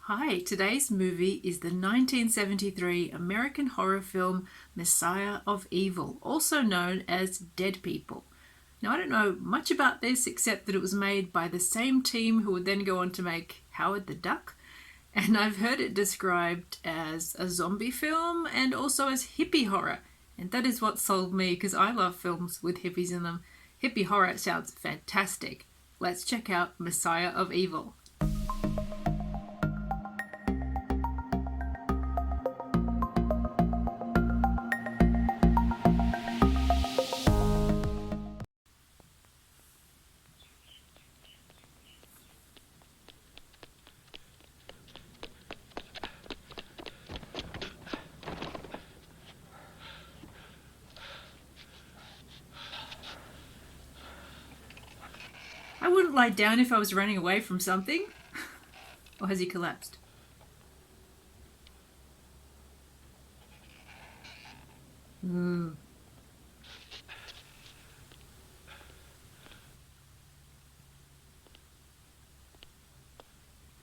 Hi, today's movie is the 1973 American horror film Messiah of Evil, also known as Dead People. Now, I don't know much about this except that it was made by the same team who would then go on to make Howard the Duck, and I've heard it described as a zombie film and also as hippie horror, and that is what sold me because I love films with hippies in them. Hippie horror sounds fantastic. Let's check out Messiah of Evil. I wouldn't lie down if I was running away from something. Or has he collapsed?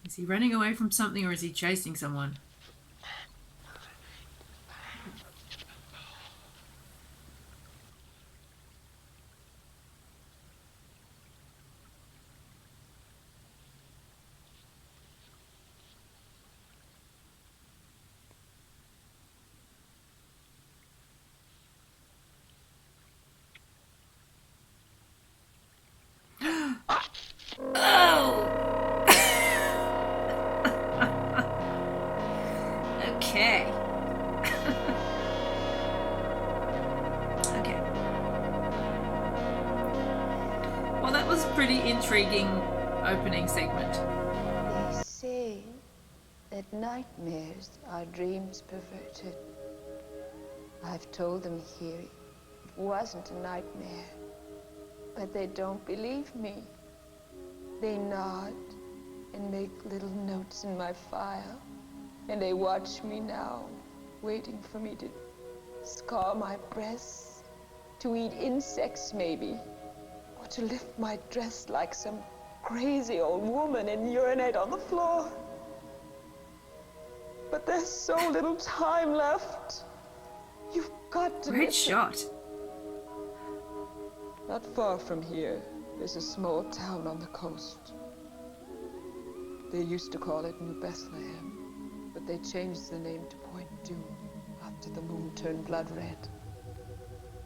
Is he running away from something or is he chasing someone? Oh! Okay. Okay. Well, that was a pretty intriguing opening segment. They say that nightmares are dreams perverted. I've told them here it wasn't a nightmare, but they don't believe me. They nod and make little notes in my file, and they watch me now, waiting for me to scar my breasts, to eat insects maybe, or to lift my dress like some crazy old woman and urinate on the floor. But there's so little time left. You've got to Great listen. shot. Not far from here, there's a small town on the coast. They used to call it New Bethlehem, but they changed the name to Point Doom after the moon turned blood red.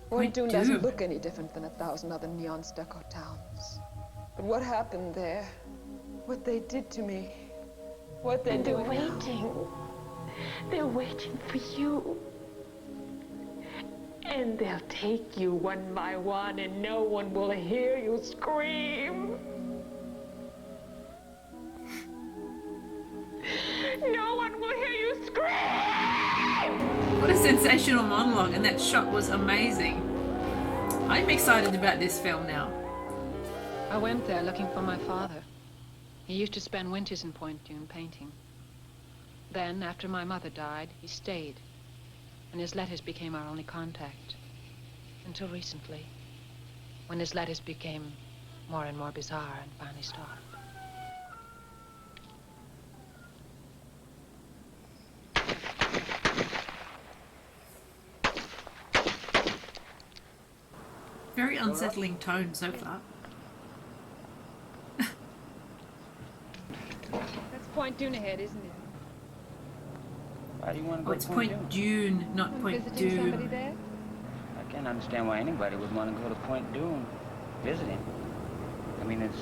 Point Doom doesn't look any different than 1,000 other neon stucco towns. But what happened there, what they did to me, what they're doing now. Waiting. They're waiting for you. And they'll take you one by one, and no one will hear you scream. No one will hear you scream! What a sensational monologue, and that shot was amazing. I'm excited about this film now. I went there looking for my father. He used to spend winters in Point Doom painting. Then, after my mother died, he stayed, and his letters became our only contact. Until recently, when his letters became more and more bizarre and finally stopped. Very unsettling tone so far. That's Point Doom ahead, isn't it? Why do you want to Oh, go it's to Point Dune, not Point Visiting somebody Doom. there? I can't understand why anybody would want to go to Point Doom visiting. I mean, it's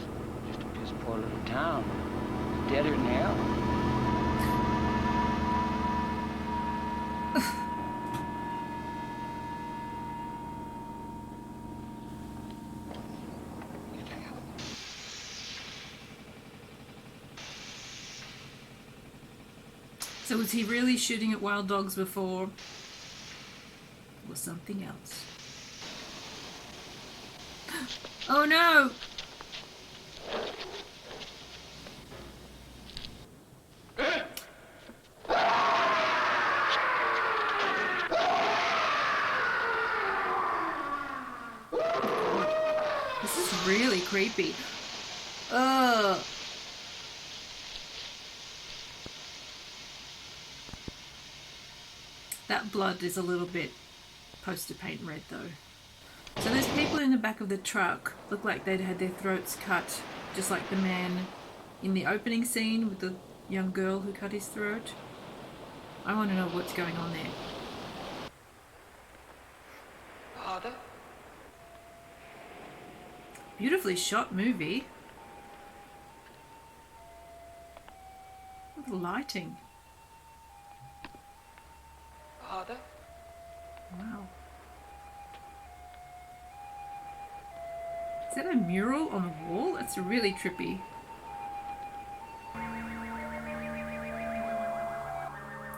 just a piss poor little town. It's deader than hell. So was he really shooting at wild dogs before? Or something else? Oh no! This is really creepy. Ugh. That blood is a little bit poster paint red though. So those people in the back of the truck look like they'd had their throats cut, just like the man in the opening scene with the young girl who cut his throat. I want to know what's going on there. Father? Beautifully shot movie. Look at the lighting. Father? Wow. Is that a mural on the wall? That's really trippy.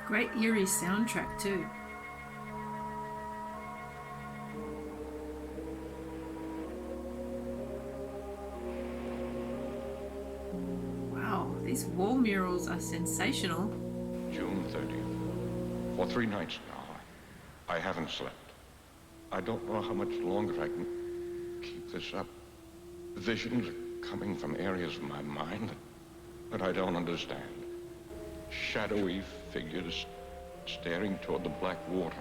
Great eerie soundtrack too. Wow, these wall murals are sensational. June 30th. For 3 nights now, I haven't slept. I don't know how much longer I can keep this up. Visions are coming from areas of my mind that I don't understand. Shadowy figures staring toward the black water.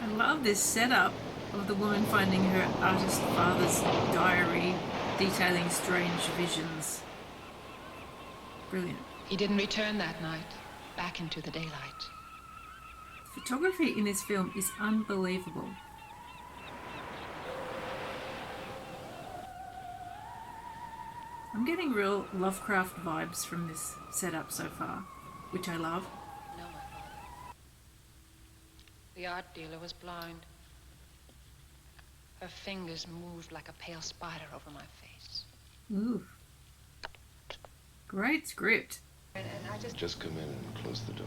I love this setup of the woman finding her artist father's diary detailing strange visions. Brilliant. He didn't return that night, back into the daylight. Photography in this film is unbelievable. I'm getting real Lovecraft vibes from this setup so far, which I love. No, my father. The art dealer was blind. Her fingers moved like a pale spider over my face. Ooh. Great script. And I Just come in and close the door.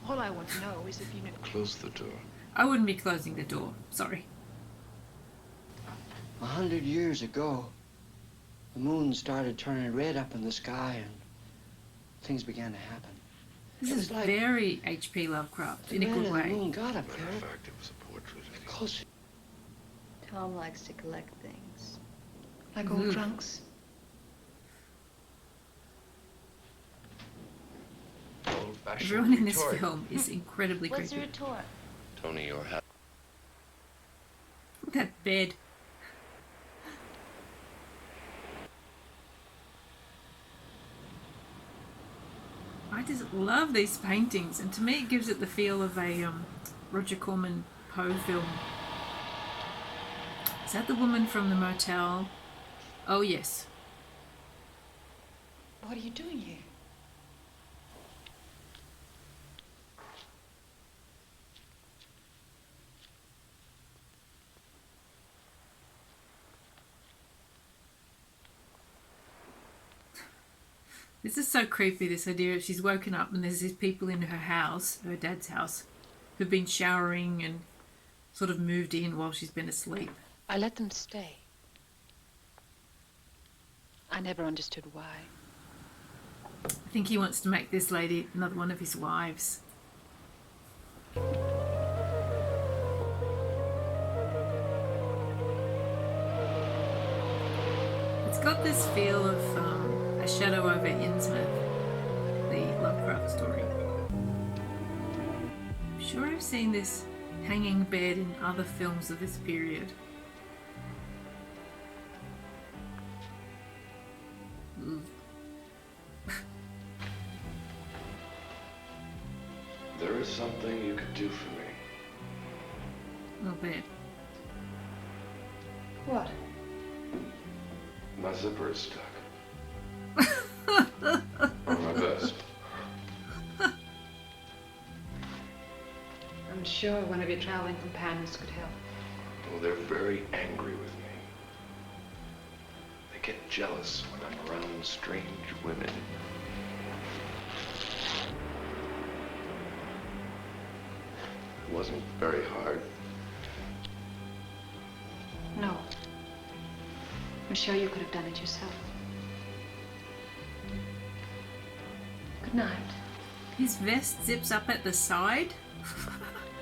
all I want to know is if you know. Close the door. I wouldn't be closing the door, sorry. 100 years ago, the moon started turning red up in the sky and things began to happen. This It is was like very H.P. Lovecraft the in a man good in the way. moon got up Matter there. of fact, it was a portrait of you. Because Thom likes to collect things. Like Ooh. old trunks. Old-fashioned Everyone in this retort. film is incredibly What's the creepy. retort? Toni, your hat. That bed. I just love these paintings, and to me it gives it the feel of a Roger Corman Poe film. Is that the woman from the motel? Oh yes. What are you doing here? This is so creepy, this idea of she's woken up and there's these people in her house, her dad's house, who've been showering and sort of moved in while she's been asleep. I let them stay. I never understood why. I think he wants to make this lady another one of his wives. It's got this feel of A Shadow over Innsmouth, the Lovecraft story. I'm sure I've seen this hanging bed in other films of this period. Ooh. There is something you could do for me. Little bit. What? My zipper is stuck. Or my vest. I'm sure one of your traveling companions could help. Oh, they're very angry with me. They get jealous when I'm around strange women. It wasn't very hard. No. I'm sure you could have done it yourself. Good night. His vest zips up at the side?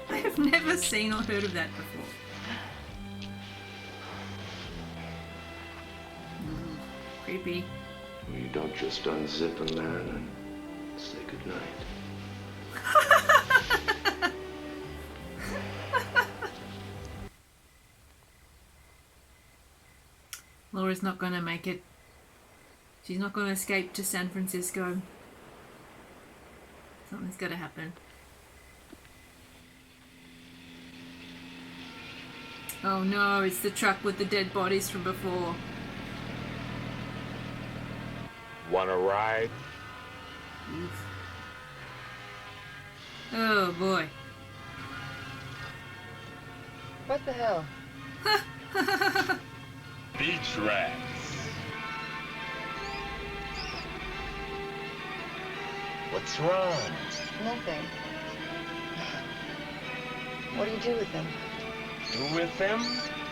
I have never seen or heard of that before. Creepy. You don't just unzip a man and say goodnight. Laura's not going to make it. She's not going to escape to San Francisco. Something's got to happen. Oh no, it's the truck with the dead bodies from before. Want a ride? Oof. Oh boy. What the hell? Beach rats. What's wrong? Nothing. What do you do with them? Do with them?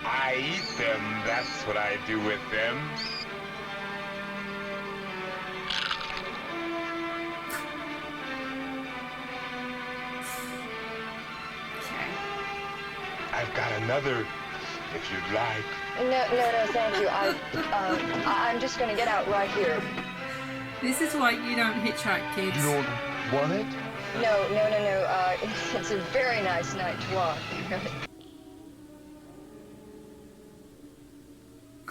I eat them. That's what I do with them. I've got another, if you'd like. No, thank you. I'm just gonna get out right here. This is why you don't hitchhike, kids. You don't want it? No. It's a very nice night to walk.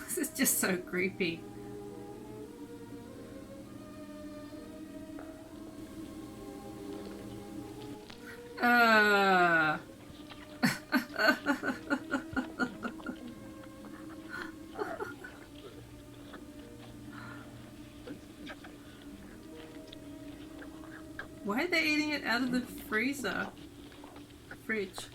This is just so creepy. Why are they eating it out of the freezer? Fridge.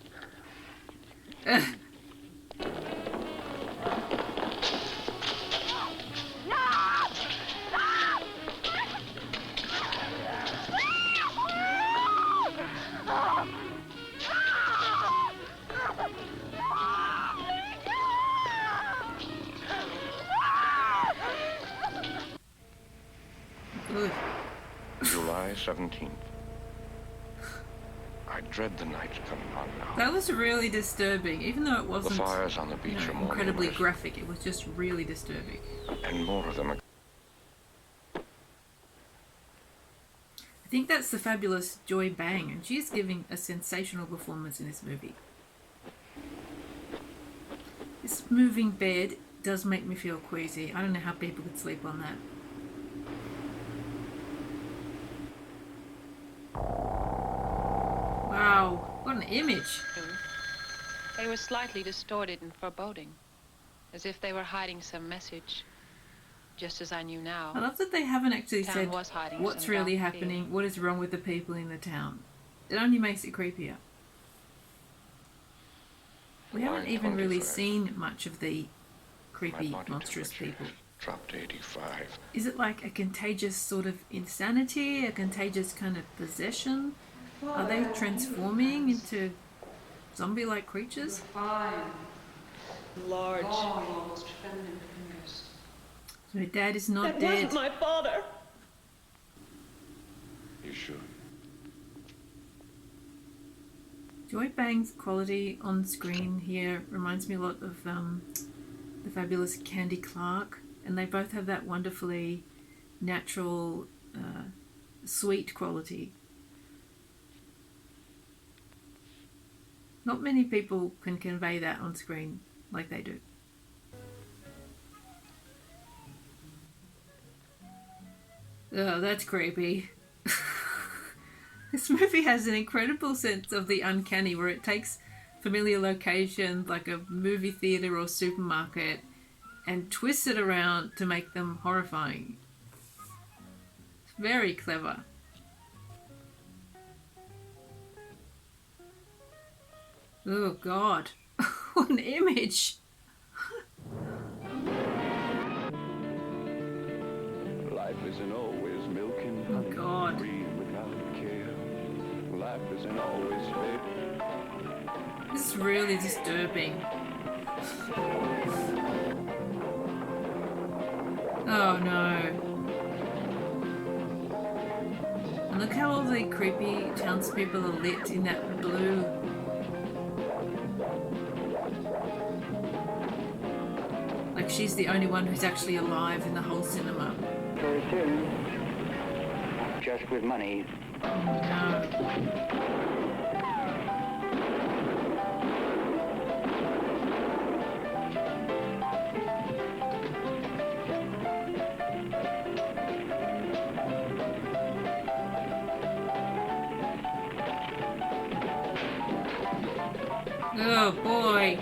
Good. July 17th. I dread the night coming on now. That was really disturbing, even though it wasn't, The fires on the beach are more incredibly numerous, graphic. It was just really disturbing. and more of them are. I think that's the fabulous Joy Bang, and she's giving a sensational performance in this movie. This moving bed does make me feel queasy. I don't know how people could sleep on that. Wow, what an image. They were slightly distorted and foreboding, as if they were hiding some message, just as I knew now. I love that they haven't actually Town said was hiding what's some really dark happening, fear. what is wrong with the people in the town. It only makes it creepier. We haven't Line even really 25. seen much of the My creepy, body monstrous temperature people. has dropped to 85. Is it like a contagious sort of insanity, a contagious kind of possession? Are they transforming into zombie-like creatures? Large, almost feminine fingers. So her dad is not That dead. wasn't my father. You should. Joy Bang's quality on screen here reminds me a lot of the fabulous Candy Clark, and they both have that wonderfully natural, sweet quality. Not many people can convey that on screen like they do. Oh, that's creepy. This movie has an incredible sense of the uncanny, where it takes familiar locations like a movie theatre or supermarket and twists it around to make them horrifying. It's very clever. Oh God, what an image! Life isn't always milk and honey. Oh God. Green without care. Life isn't always fair. This is really disturbing. Oh no. And look how all the creepy townspeople are lit in that blue. Like she's the only one who's actually alive in the whole cinema. Very soon. Just with money. No. Oh boy.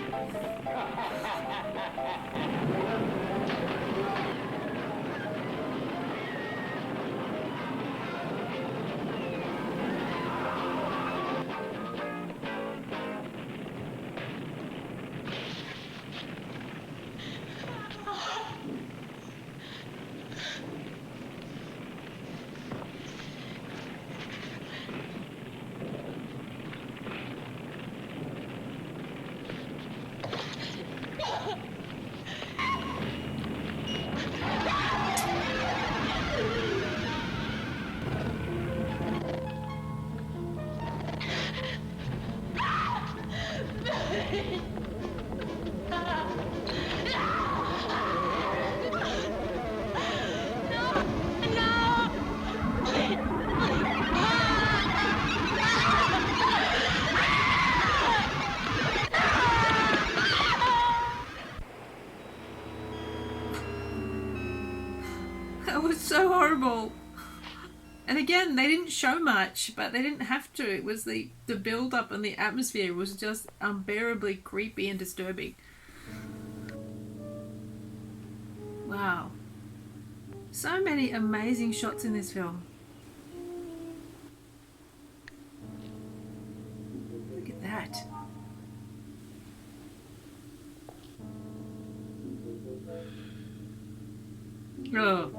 That was so horrible. And again, they didn't show much, but they didn't have to. It was the build-up and the atmosphere was just unbearably creepy and disturbing. Wow. So many amazing shots in this film. Look at that. Oh.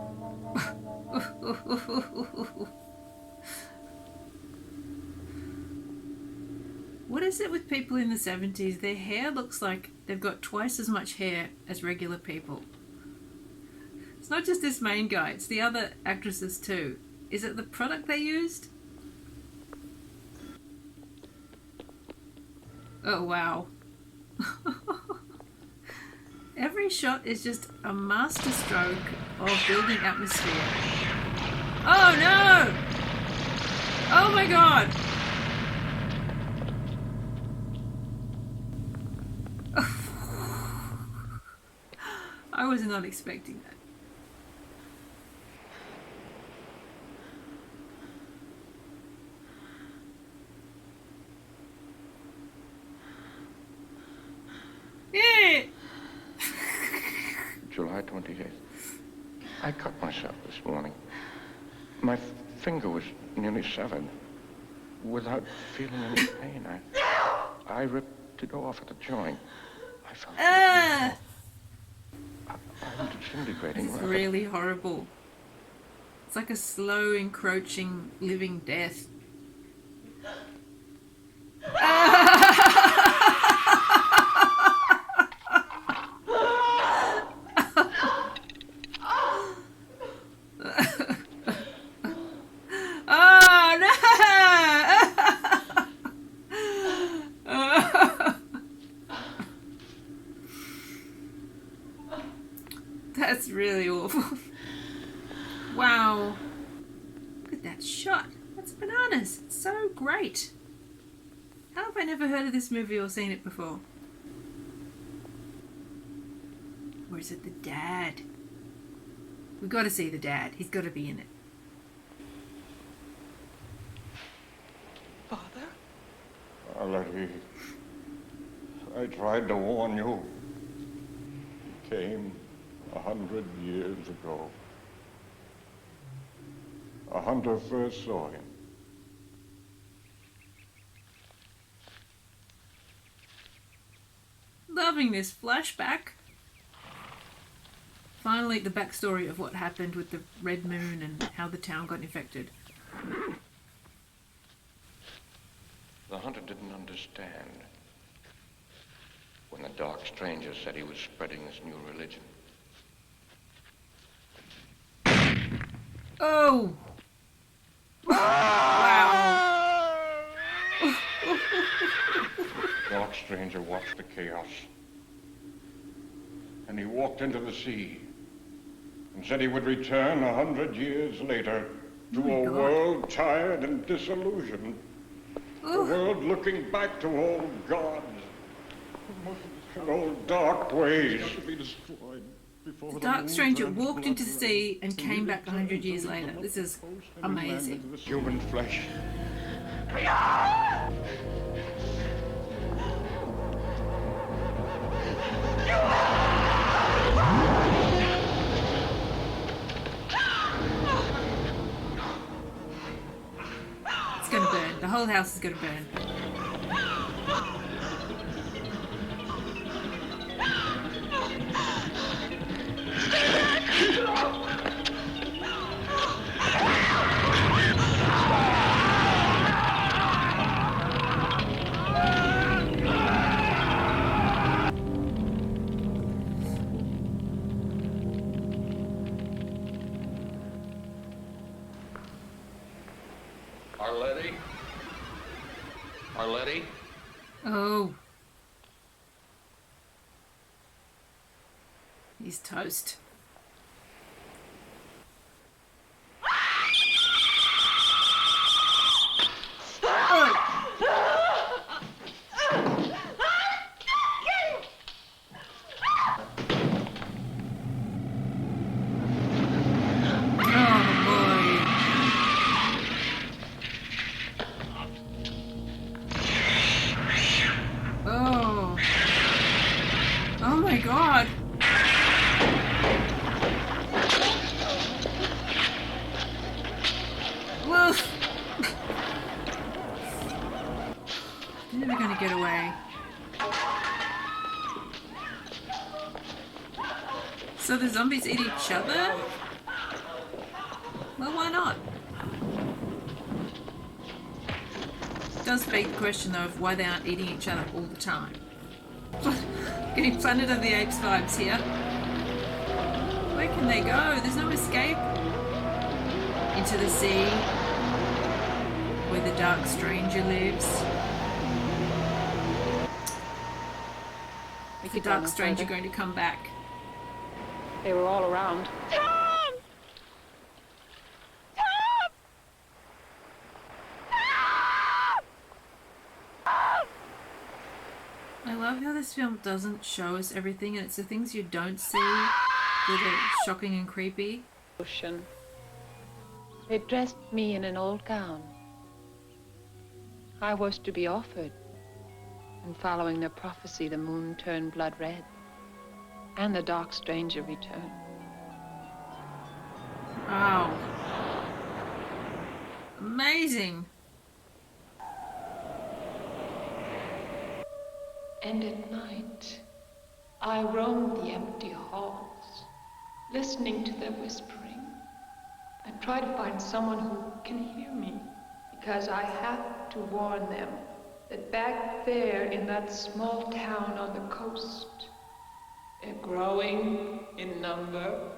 What is it with people in the 70s? Their hair looks like they've got twice as much hair as regular people. It's not just this main guy, it's the other actresses too. Is it the product they used? Oh wow. Every shot is just a masterstroke of building atmosphere. Oh no! Oh my god! I was not expecting that. Yeah! July 28th. I cut myself this morning. My finger was nearly severed. Without feeling any pain, I ripped it off at the joint. I felt I'm disintegrating. It's really horrible. It's like a slow, encroaching, living death. That's really awful. Wow. Look at that shot. That's bananas. It's so great. How have I never heard of this movie or seen it before? Or is it the dad? We've got to see the dad. He's got to be in it. Father? Arletty, I tried to warn you. He came 100 years ago. A hunter first saw him. Loving this flashback. Finally, the backstory of what happened with the red moon and how the town got infected. The hunter didn't understand when the dark stranger said he was spreading this new religion. Oh! Wow. Dark stranger watched the chaos. And he walked into the sea and said he would return 100 years later to a world tired and disillusioned. A world looking back to old gods and old dark ways. The dark stranger walked into the sea and came back 100 years later. This is amazing. Human flesh. whole house is going to burn. Arletty? Arletty? Oh. He's toast. So the zombies eat each other? Well, why not? Does beg the question though of why they aren't eating each other all the time. Getting Planet of the Apes vibes here. Where can they go? There's no escape. Into the sea, where the dark stranger lives. Is the dark stranger going to come back? They were all around. Thom! I love how this film doesn't show us everything, and it's the things you don't see that are shocking and creepy. Ocean. They dressed me in an old gown. I was to be offered, and following their prophecy, the moon turned blood red, and the dark stranger returned. Wow. Amazing. And at night, I roamed the empty halls, listening to their whispering. I try to find someone who can hear me, because I have to warn them that back there in that small town on the coast, they're growing in number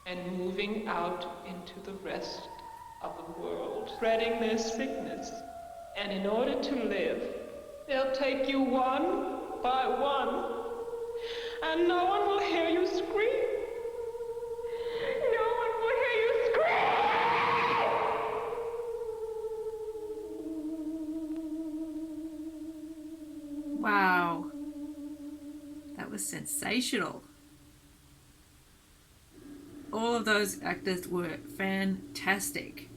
and moving out into the rest of the world, spreading their sickness. And in order to live, they'll take you one by one, and no one will hear you scream. No one will hear you scream! Wow. That was sensational. All of those actors were fantastic.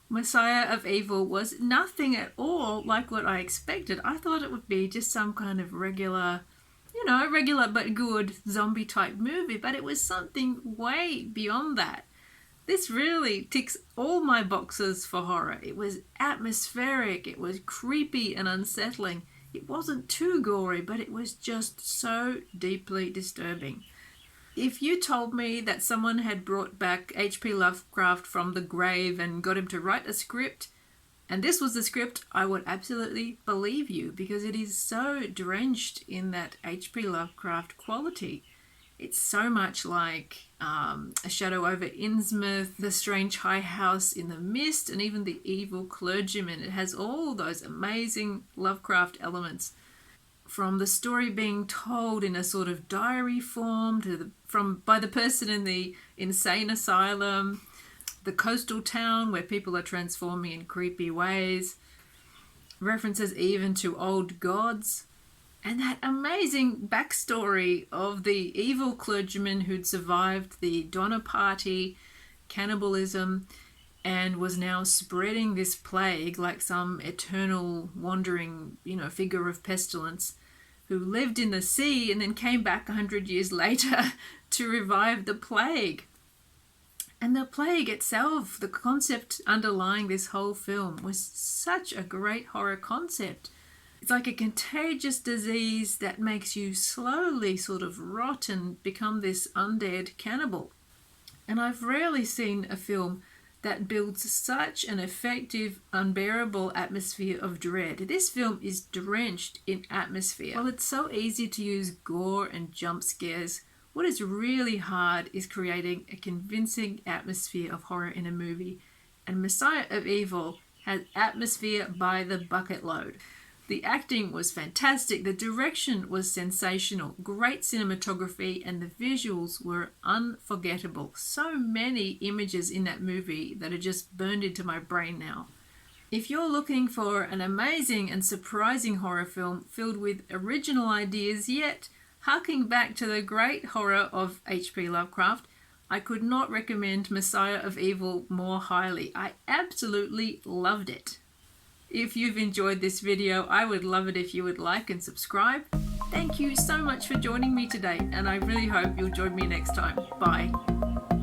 Messiah of Evil was nothing at all like what I expected. I thought it would be just some kind of regular but good zombie type movie, but it was something way beyond that. This really ticks all my boxes for horror. It was atmospheric, it was creepy and unsettling. It wasn't too gory, but it was just so deeply disturbing. If you told me that someone had brought back H.P. Lovecraft from the grave and got him to write a script, and this was the script, I would absolutely believe you, because it is so drenched in that H.P. Lovecraft quality. It's so much like A Shadow over Innsmouth, The Strange High House in the Mist, and even The Evil Clergyman. It has all those amazing Lovecraft elements, from the story being told in a sort of diary form by the person in the insane asylum, the coastal town where people are transforming in creepy ways, references even to old gods, and that amazing backstory of the evil clergyman who'd survived the Donner Party, cannibalism, and was now spreading this plague like some eternal wandering, figure of pestilence, who lived in the sea and then came back 100 years later to revive the plague. And the plague itself, the concept underlying this whole film, was such a great horror concept. It's like a contagious disease that makes you slowly sort of rot and become this undead cannibal. And I've rarely seen a film that builds such an effective, unbearable atmosphere of dread. This film is drenched in atmosphere. While it's so easy to use gore and jump scares, what is really hard is creating a convincing atmosphere of horror in a movie. And Messiah of Evil has atmosphere by the bucket load. The acting was fantastic, the direction was sensational, great cinematography, and the visuals were unforgettable. So many images in that movie that are just burned into my brain now. If you're looking for an amazing and surprising horror film filled with original ideas, yet harking back to the great horror of H.P. Lovecraft, I could not recommend Messiah of Evil more highly. I absolutely loved it. If you've enjoyed this video, I would love it if you would like and subscribe. Thank you so much for joining me today, and I really hope you'll join me next time. Bye.